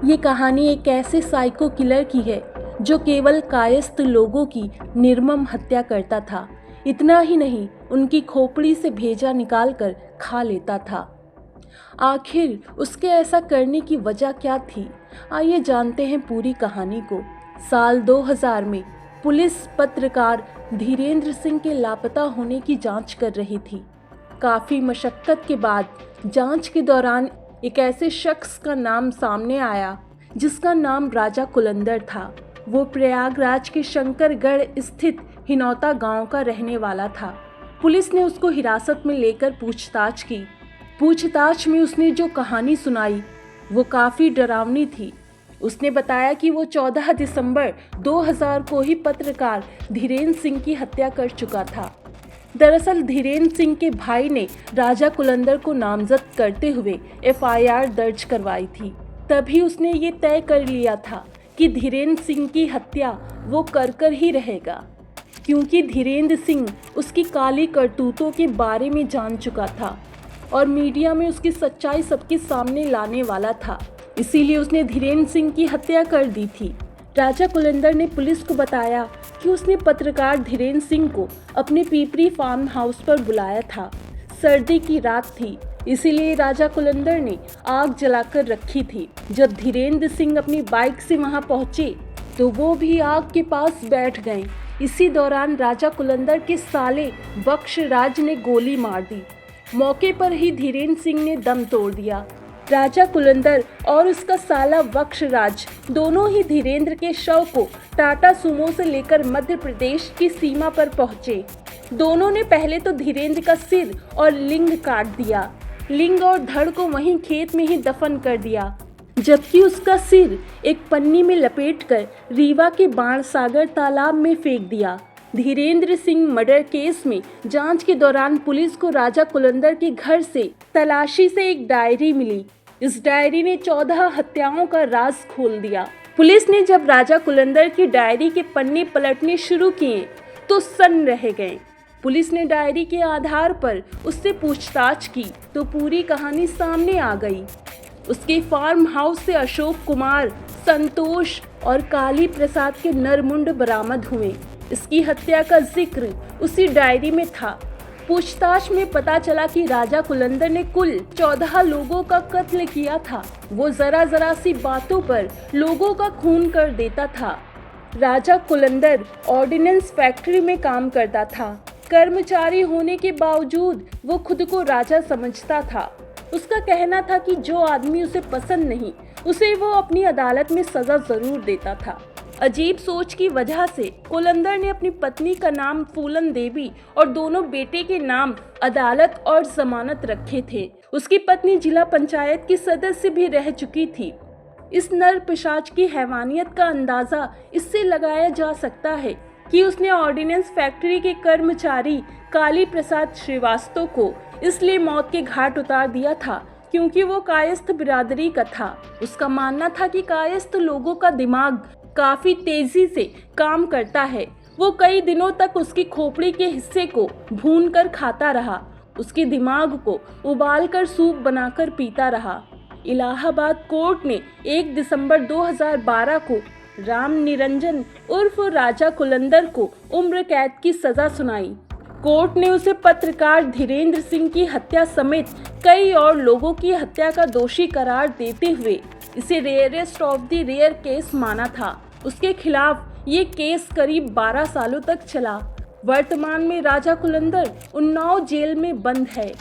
ये कहानी एक ऐसे साइको किलर की है जो केवल कायस्थ लोगों की निर्मम हत्या करता था। इतना ही नहीं, उनकी खोपड़ी से भेजा निकालकर खा लेता था। आखिर उसके ऐसा करने की वजह क्या थी? आइए जानते हैं पूरी कहानी को। साल 2000 में पुलिस पत्रकार धीरेन्द्र सिंह के लापता होने की जांच कर रही थी। काफ़ी मशक्क़त के बाद जांच के दौरान एक ऐसे शख्स का नाम सामने आया जिसका नाम राजा कुलंदर था। वो प्रयागराज के शंकरगढ़ स्थित हिनौता गांव का रहने वाला था। पुलिस ने उसको हिरासत में लेकर पूछताछ की। पूछताछ में उसने जो कहानी सुनाई वो काफ़ी डरावनी थी। उसने बताया कि वो 14 दिसंबर 2000 को ही पत्रकार धीरेन्द्र सिंह की हत्या कर चुका था। दरअसल धीरेन्द्र सिंह के भाई ने राजा कुलंदर को नामजद करते हुए FIR दर्ज करवाई थी। तभी उसने ये तय कर लिया था कि धीरेन्द्र सिंह की हत्या वो कर ही रहेगा, क्योंकि धीरेन्द्र सिंह उसकी काली करतूतों के बारे में जान चुका था और मीडिया में उसकी सच्चाई सबके सामने लाने वाला था। इसीलिए उसने धीरेन्द्र सिंह की हत्या कर दी थी। राजा कुलंदर ने पुलिस को बताया कि उसने पत्रकार धीरेन्द्र सिंह को अपने पीपरी फार्म हाउस पर बुलाया था। सर्दी की रात थी, इसीलिए राजा कुलंदर ने आग जलाकर रखी थी। जब धीरेन्द्र सिंह अपनी बाइक से वहां पहुंचे तो वो भी आग के पास बैठ गए। इसी दौरान राजा कुलंदर के साले बख्शराज ने गोली मार दी। मौके पर ही धीरेन्द्र सिंह ने दम तोड़ दिया। राजा कुलंदर और उसका साला बख्शराज दोनों ही धीरेन्द्र के शव को टाटा सुमो से लेकर मध्य प्रदेश की सीमा पर पहुंचे। दोनों ने पहले तो धीरेन्द्र का सिर और लिंग काट दिया। लिंग और धड़ को वहीं खेत में ही दफन कर दिया, जबकि उसका सिर एक पन्नी में लपेटकर रीवा के बाणसागर तालाब में फेंक दिया। धीरेन्द्र सिंह मर्डर केस में जांच के दौरान पुलिस को राजा कुलंदर के घर से तलाशी से एक डायरी मिली। इस डायरी ने 14 हत्याओं का राज खोल दिया। पुलिस ने जब राजा कुलंदर की डायरी के पन्ने पलटने शुरू किए तो सन्न रह गए। पुलिस ने डायरी के आधार पर उससे पूछताछ की तो पूरी कहानी सामने आ गई। उसके फार्म हाउस से अशोक कुमार, संतोष और काली प्रसाद के नरमुंड बरामद हुए। इसकी हत्या का जिक्र उसी डायरी में था। पूछताछ में पता चला कि राजा कुलंदर ने कुल 14 लोगों का कत्ल किया था। वो जरा सी बातों पर लोगों का खून कर देता था। राजा कुलंदर ऑर्डिनेंस फैक्ट्री में काम करता था। कर्मचारी होने के बावजूद वो खुद को राजा समझता था। उसका कहना था कि जो आदमी उसे पसंद नहीं उसे वो अपनी अदालत में सजा जरूर देता था। अजीब सोच की वजह से कुलंदर ने अपनी पत्नी का नाम फूलन देवी और दोनों बेटे के नाम अदालत और जमानत रखे थे। उसकी पत्नी जिला पंचायत की सदस्य भी रह चुकी थी। इस नर पिशाच की हैवानियत का अंदाजा इससे लगाया जा सकता है कि उसने ऑर्डिनेंस फैक्ट्री के कर्मचारी काली प्रसाद श्रीवास्तव को इसलिए मौत के घाट उतार दिया था क्योंकि वो कायस्थ बिरादरी का था। उसका मानना था कि कायस्थ लोगों का दिमाग काफी तेजी से काम करता है। वो कई दिनों तक उसकी खोपड़ी के हिस्से को भूनकर खाता रहा, उसके दिमाग को उबालकर सूप बनाकर पीता रहा। इलाहाबाद कोर्ट ने 1 दिसंबर 2012 को राम निरंजन उर्फ राजा कुलंदर को उम्र कैद की सजा सुनाई। कोर्ट ने उसे पत्रकार धीरेन्द्र सिंह की हत्या समेत कई और लोगों की हत्या का दोषी करार देते हुए इसे rarest of the rare case माना था। उसके खिलाफ ये केस करीब 12 सालों तक चला। वर्तमान में राजा कुलंदर उन्नाव जेल में बंद है।